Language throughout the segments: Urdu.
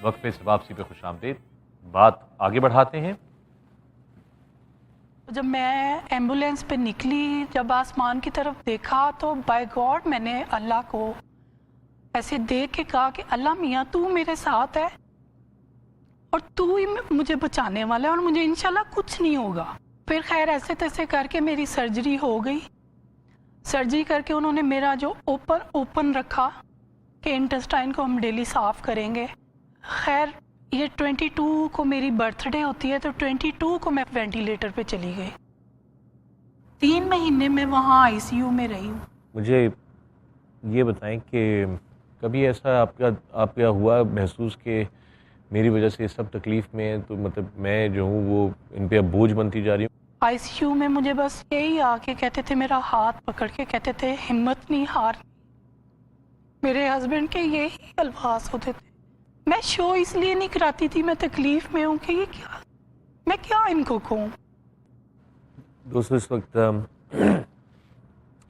وقفے سے واپسی پہ خوش آمدید. بات آگے بڑھاتے ہیں. جب میں ایمبولینس پہ نکلی، جب آسمان کی طرف دیکھا تو بائی گاڈ میں نے اللہ کو ایسے دیکھ کے کہا کہ اللہ میاں تو میرے ساتھ ہے اور تو ہی مجھے بچانے والا ہے اور مجھے انشاءاللہ کچھ نہیں ہوگا. پھر خیر ایسے تیسے کر کے میری سرجری ہو گئی. سرجری کر کے انہوں نے میرا جو اوپن رکھا کہ انٹسٹائن کو ہم ڈیلی صاف کریں گے. خیر یہ 22 کو میری برتھ ڈے ہوتی ہے تو 22 کو میں وینٹیلیٹر پہ چلی گئی. 3 مہینے میں وہاں آئی سی یو میں رہی ہوں. مجھے یہ بتائیں کہ کبھی ایسا آپ کا ہوا محسوس کہ میری وجہ سے یہ سب تکلیف میں ہے، تو مطلب میں جو ہوں وہ ان پہ اب بوجھ بنتی جا رہی ہوں؟ آئی سی یو میں مجھے بس یہی آ کے کہتے تھے، میرا ہاتھ پکڑ کے کہتے تھے ہمت نہیں ہار. میرے ہسبینڈ کے یہی الفاظ ہوتے تھے. میں شو اس لیے نہیں کراتی تھی، میں تکلیف میں ہوں کہ یہ کیا، میں کیا ان کو کہوں. دوستو اس وقت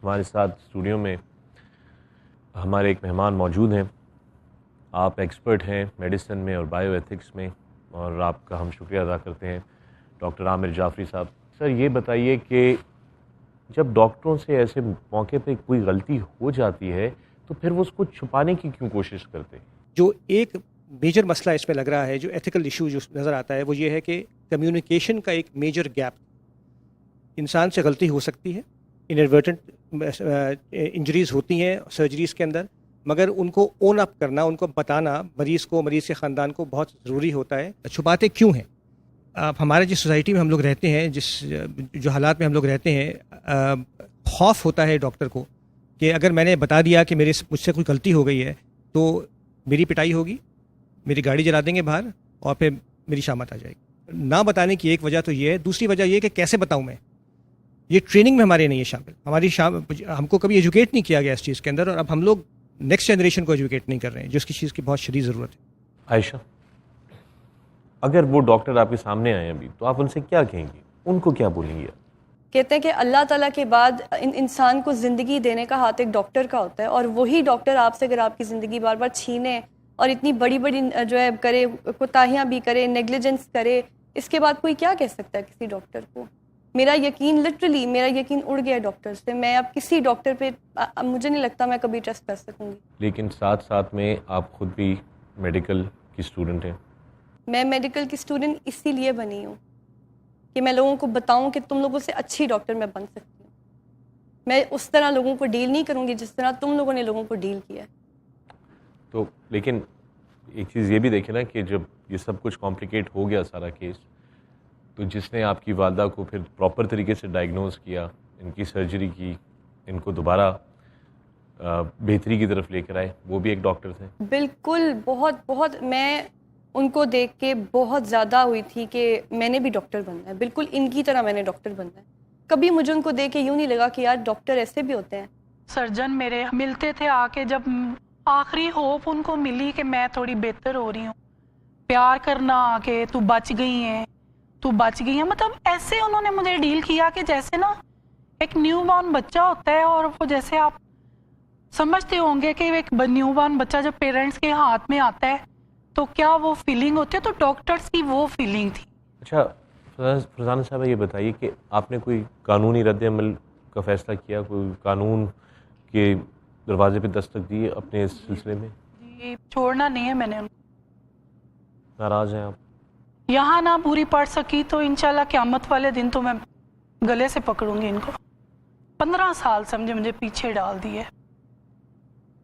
ہمارے ساتھ اسٹوڈیو میں ہمارے ایک مہمان موجود ہیں. آپ ایکسپرٹ ہیں میڈیسن میں اور بائیو ایتھکس میں، اور آپ کا ہم شکریہ ادا کرتے ہیں، ڈاکٹر عامر جعفری صاحب. سر یہ بتائیے کہ جب ڈاکٹروں سے ایسے موقع پہ کوئی غلطی ہو جاتی ہے تو پھر وہ اس کو چھپانے کی کیوں کوشش کرتے ہیں؟ جو ایک میجر مسئلہ اس میں لگ رہا ہے، جو ایتھیکل ایشو جو نظر آتا ہے، وہ یہ ہے کہ کمیونیکیشن کا ایک میجر گیپ. انسان سے غلطی ہو سکتی ہے، انیڈورٹنٹ انجریز ہوتی ہیں سرجریز کے اندر، مگر ان کو اون اپ کرنا، ان کو بتانا مریض کو، مریض کے خاندان کو بہت ضروری ہوتا ہے. چھپاتے کیوں ہیں؟ ہمارے جس سوسائٹی میں ہم لوگ رہتے ہیں، جو حالات میں ہم لوگ رہتے ہیں، خوف ہوتا ہے ڈاکٹر کو کہ اگر میں نے بتا دیا کہ مجھ سے کوئی غلطی ہو گئی ہے تو میری پٹائی ہوگی، میری گاڑی جلا دیں گے باہر اور پھر میری شامت آ جائے گی. نہ بتانے کی ایک وجہ تو یہ ہے. دوسری وجہ یہ کہ کیسے بتاؤں میں، یہ ٹریننگ میں ہمارے نہیں ہے شامل. ہم کو کبھی ایجوکیٹ نہیں کیا گیا اس چیز کے اندر، اور اب ہم لوگ نیکسٹ جنریشن کو ایجوکیٹ نہیں کر رہے ہیں، جس کی چیز کی بہت شدید ضرورت ہے. عائشہ، اگر وہ ڈاکٹر آپ کے سامنے آئے ابھی تو آپ ان سے کیا کہیں گی؟ ان کو کیا بولیں گے؟ کہتے ہیں کہ اللہ تعالیٰ کے بعد انسان کو زندگی دینے کا ہاتھ ایک ڈاکٹر کا ہوتا ہے، اور وہی ڈاکٹر آپ سے اگر آپ کی زندگی بار بار چھینے اور اتنی بڑی بڑی جو ہے کرے، کوتاہیاں بھی کرے، نیگلیجنس کرے، اس کے بعد کوئی کیا کہہ سکتا ہے کسی ڈاکٹر کو؟ میرا یقین لٹرلی میرا یقین اڑ گیا ڈاکٹر سے. میں اب کسی ڈاکٹر پہ مجھے نہیں لگتا میں کبھی ٹرسٹ کر سکوں گی. لیکن ساتھ ساتھ میں آپ خود بھی میڈیکل کی اسٹوڈنٹ ہیں. میں میڈیکل کی اسٹوڈنٹ اسی لیے بنی ہوں کہ میں لوگوں کو بتاؤں کہ تم لوگوں سے اچھی ڈاکٹر میں بن سکتی ہوں. میں اس طرح لوگوں کو ڈیل نہیں کروں گی جس طرح تم لوگوں نے لوگوں کو ڈیل کیا ہے. تو لیکن ایک چیز یہ بھی دیکھیں نا کہ جب یہ سب کچھ کمپلیکیٹ ہو گیا سارا کیس، تو جس نے آپ کی والدہ کو پھر پراپر طریقے سے ڈائگنوز کیا، ان کی سرجری کی، ان کو دوبارہ بہتری کی طرف لے کر آئے، وہ بھی ایک ڈاکٹر تھے. بالکل، بہت میں ان کو دیکھ کے بہت زیادہ ہوئی تھی کہ میں نے بھی ڈاکٹر بننا ہے، بالکل ان کی طرح میں نے ڈاکٹر بننا ہے. کبھی مجھے ان کو دیکھ کے یوں نہیں لگا کہ یار ڈاکٹر ایسے بھی ہوتے ہیں. سرجن میرے ملتے تھے آ کے، جب آخری ہوپ ان کو ملی کہ میں تھوڑی بہتر ہو رہی ہوں، پیار کرنا آ کے تو بچ گئی ہیں، تو بچ گئی ہیں، مطلب ایسے انہوں نے مجھے ڈیل کیا کہ جیسے نا ایک نیو بورن بچہ ہوتا ہے، اور وہ جیسے آپ سمجھتے ہوں گے کہ ایک نیو بورن بچہ جب پیرنٹس کے ہاتھ میں آتا ہے تو کیا وہ فیلنگ ہوتی ہے، تو ڈاکٹرز کی وہ فیلنگ تھی. اچھا فرزانہ صاحبہ، یہ بتائیے کہ آپ نے کوئی قانونی رد عمل کا فیصلہ کیا، کوئی قانون کے دروازے پہ دستک دی اپنے اس سلسلے میں؟ جی، چھوڑنا نہیں ہے میں نے. ناراض ہیں آپ؟ یہاں نہ پوری پڑھ سکی تو انشاءاللہ قیامت والے دن تو میں گلے سے پکڑوں گی ان کو. 15 سال سمجھے مجھے پیچھے ڈال دیے،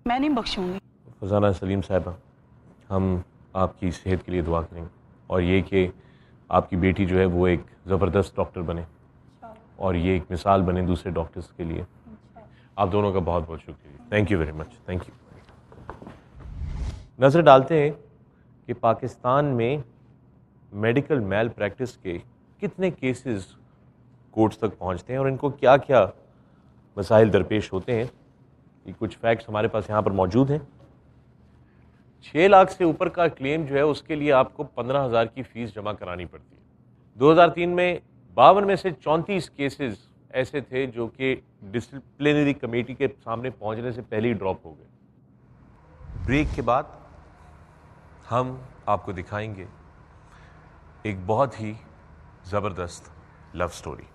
میں نہیں بخشوں گی. فرزانہ سلیم صاحبہ، ہم آپ کی صحت کے لیے دعا کریں گے، اور یہ کہ آپ کی بیٹی جو ہے وہ ایک زبردست ڈاکٹر بنے اور یہ ایک مثال بنے دوسرے ڈاکٹرز کے لیے. آپ دونوں کا بہت بہت شکریہ. Thank you very much. Thank you. نظر ڈالتے ہیں کہ پاکستان میں میڈیکل میل پریکٹس کے کتنے کیسز کورٹس تک پہنچتے ہیں اور ان کو کیا کیا مسائل درپیش ہوتے ہیں. یہ کچھ فیکٹس ہمارے پاس یہاں پر موجود ہیں. 6 لاکھ سے اوپر کا کلیم جو ہے اس کے لیے آپ کو 15,000 کی فیس جمع کرانی پڑتی ہے. 2003 میں 52 میں سے 34 کیسز ایسے تھے جو کہ ڈسپلنری کمیٹی کے سامنے پہنچنے سے پہلے ہی ڈراپ ہو گئے. بریک کے بعد ہم آپ کو دکھائیں گے ایک بہت ہی زبردست لو سٹوری.